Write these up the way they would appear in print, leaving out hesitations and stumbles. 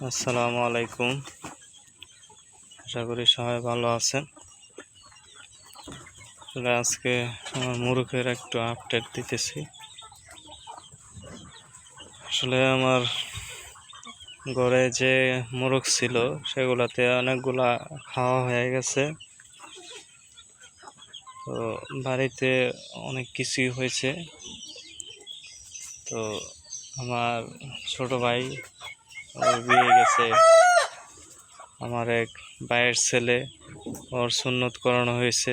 আসসালামু আলাইকুম। আশা করি সবাই ভালো আছেন। আজকে আমার মুরগের একটু আপডেট দিতেছি। আসলে আমার ঘরে যে মুরগ ছিল সেগুলাতে অনেকগুলা খাওয়া হয়ে গেছে। তো বাড়িতে অনেক কিছুই হয়েছে। তো আমার ছোট ভাই বিয়ে গেছে, আমার এক ভাইয়ের ছেলে ওর সুন্নত করানো হয়েছে।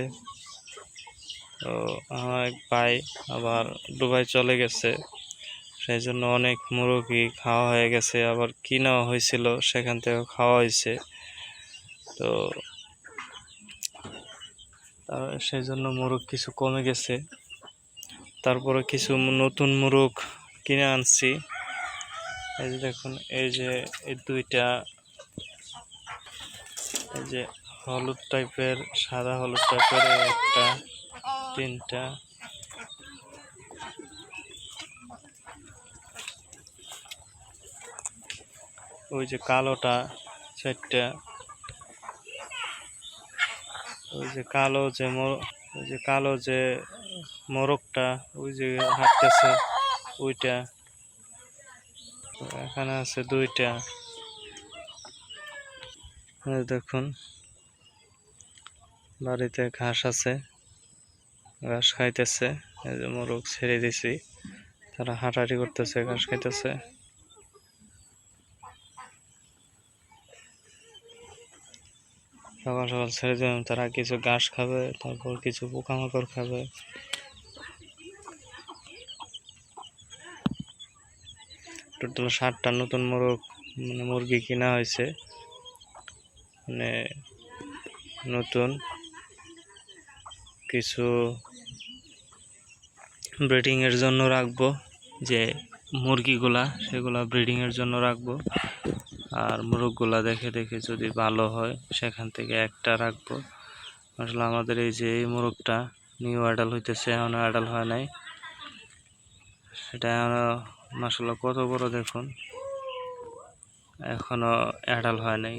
তো আমার এক ভাই আবার দুবাই চলে গেছে, সেই জন্য অনেক মুরগি খাওয়া হয়ে গেছে, আবার কিনাও হয়েছিল সেখান থেকে খাওয়া হয়েছে। তো সেই জন্য মুরগ কিছু কমে গেছে। তারপরে কিছু নতুন মুরগ কিনে আনছি। এই যে দেখুন, এই যে এই দুইটা, এই যে হলুদ টাইপের, সাদা হলুদ টাইপের একটা, তিনটা, ওই যে কালোটা চারটা, ওই যে কালো যে মোরগটা ওই যে হাঁটতেছে ওইটা, এখানে আছে দুইটা। দেখুন বাড়িতে ঘাস আছে, ঘাস খাইতেছে। এই যে মোরগ ছেড়ে দিছি, তারা হাঁটাহাঁটি করতেছে, ঘাস খাইতেছে। সকাল সকাল ছেড়ে দিলাম, তারা কিছু ঘাস খাবে, তারপর কিছু পোকামাকড় খাবে। টোটাল 7টা নতুন মুরগি কিনা হয়েছে, মানে নতুন কিছু ব্রিডিং এর জন্য রাখবো, যে মুরগিগুলা সেগুলা ব্রিডিং এর জন্য রাখবো। আর মুরগগুলা দেখে দেখে যদি ভালো হয় সেখান থেকে একটা রাখবো। আসলে আমাদের এই যে এই মুরগটা নিউ অ্যাডাল হইতেছে, এখনো অ্যাডাল হয় নাই। সেটা এখনো মাশাআল্লাহ কত বড় দেখুন, এখনো অ্যাডাল হয় নাই।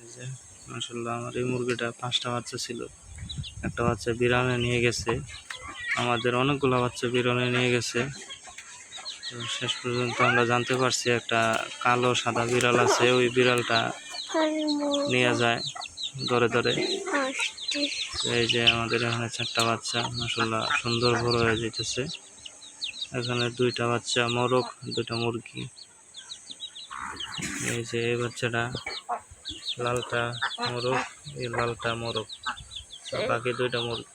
এই যে মাশাআল্লাহ আমার এই মুরগিটা 5টা বাচ্চা ছিল, একটা বাচ্চা বিড়ালে নিয়ে গেছে। আমাদের অনেকগুলো বাচ্চা বিড়ালে নিয়ে গেছে। তো শেষ পর্যন্ত আমরা জানতে পারছি একটা কালো সাদা বিড়াল আছে, ওই বিড়ালটা নিয়ে যায় ধরে ধরে। এই যে আমাদের এখানে 4টা বাচ্চা মাশাআল্লাহ সুন্দর বড় হয়ে যেতেছে। এখানে 2টা বাচ্চা মোরগ, 2টা মুরগি। এই যে এই বাচ্চাটা লালটা মোরগ, এই লালটা মোরগ, বাকি 2টা মুরগি।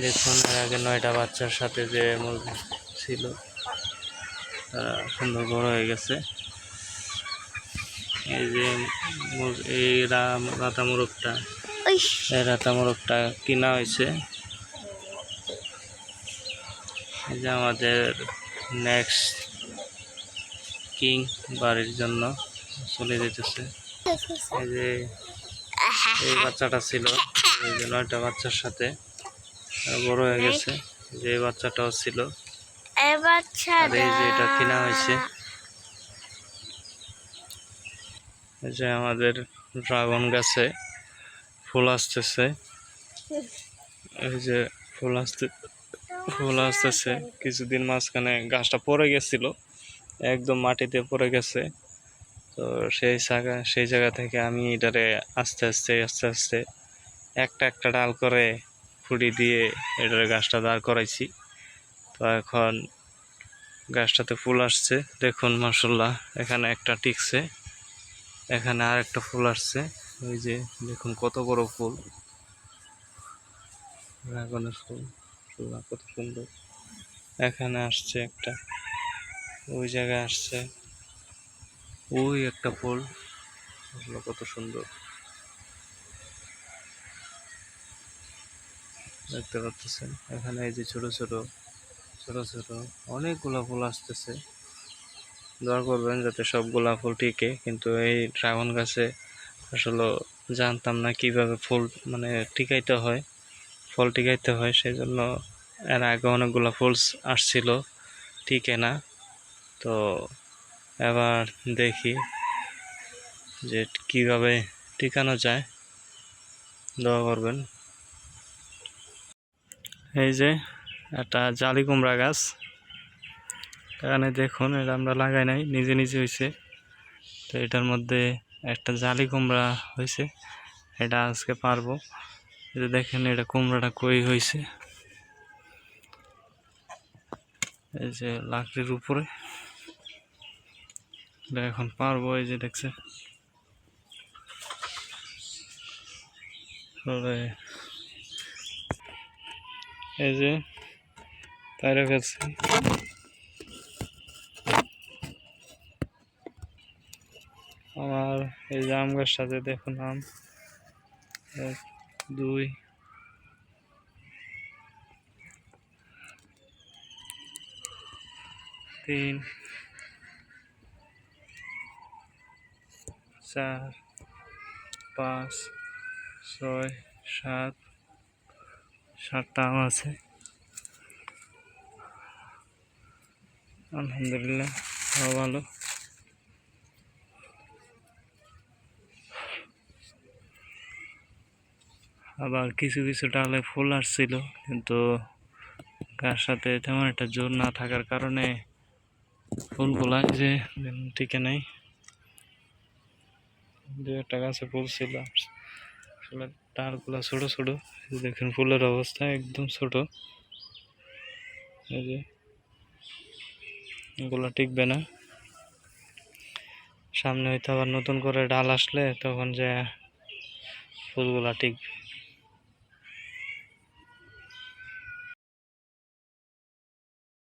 দেখুন এর আগে 9টা বাচ্চার সাথে যে মুরগি ছিল তারা সুন্দর বড় হয়ে গেছে। এই যে এই রাতা মোরগটা কিনা হয়েছে। এই যে আমাদের নেক্সট কিং বাড়ির জন্য চলে যেতেছে। এই যে এই বাচ্চাটা ছিল, এই যে 9টা বাচ্চার সাথে বড় হয়ে গেছে। যে এই বাচ্চাটাও ছিল, আর এই যে এটা কিনা হয়েছে। এই যে আমাদের ড্রাগন গাছে ফুল আসতেছে, এই যে ফুল আসতেছে। কিছুদিন মাঝখানে গাছটা পড়ে গেছিল, একদম মাটিতে পড়ে গেছে। তো সেই জায়গা থেকে আমি এটারে আস্তে আস্তে একটা একটা ডাল করে খুঁড়ি দিয়ে এটারে গাছটা দাঁড় করাইছি। তো এখন গাছটাতে ফুল আসছে দেখুন মাশাআল্লাহ। এখানে একটা টিকছে, এখানে আর একটা ফুল আসছে। ওই যে দেখুন কত বড় ফুল, ড্রাগনের ফুল, কত সুন্দর। এখানে আসছে একটা, ওই জায়গায় আসছে, ওই একটা ফুল, কত সুন্দর দেখতে পাচ্ছেন। এখানে এই যে ছোট ছোট অনেকগুলা ফুল আসতেছে। দোয়া করবেন যাতে সবগুলা ফুল টিকে। কিন্তু এই ড্রাগন গাছে আসলে জানতাম না কিভাবে ফুল মানে টিকাইতে হয়, ফল টিকাইতে হয়। সেই জন্য এর আগে অনেকগুলা ফুল আসছিল, টিকে না। তো এবার দেখি যে কিভাবে টিকানো যায়, দোয়া করবেন। এই যে একটা জালি কুমড়া গাছ, এখানে দেখুন, এটা আমরা লাগাই নাই, নিজে নিজে হয়েছে। তো এটার মধ্যে একটা জালি কুমড়া হয়েছে, এটা আজকে পারবো। এই যে দেখেন এটা কুমড়াটা কই হয়েছে, এই যে লাকড়ির উপরে, এটা এখন পারবো। এই যে দেখছেন, এই যে পাইরে ফেলছি। আমার এই যে আম গাছটাতে দেখুন, আম 1 2 3 4 5 6 7 7টা আম আছে। আলহামদুলিল্লাহ, ভালো। আবার কিছু কিছু ডালে ফুল আসছিল, কিন্তু গাছ সাথে তেমন একটা জোর না থাকার কারণে ফুলগুলা যে টিকে নাই। 2-1টা গাছে ফুল ছিল, আসলে ডালগুলা ছোট ছোট। দেখেন ফুলের অবস্থা একদম ছোট, এই যে এগুলো টিকবে না। সামনে হয়তো আবার নতুন করে ডাল আসলে তখন যে ফুলগুলা টিকবে।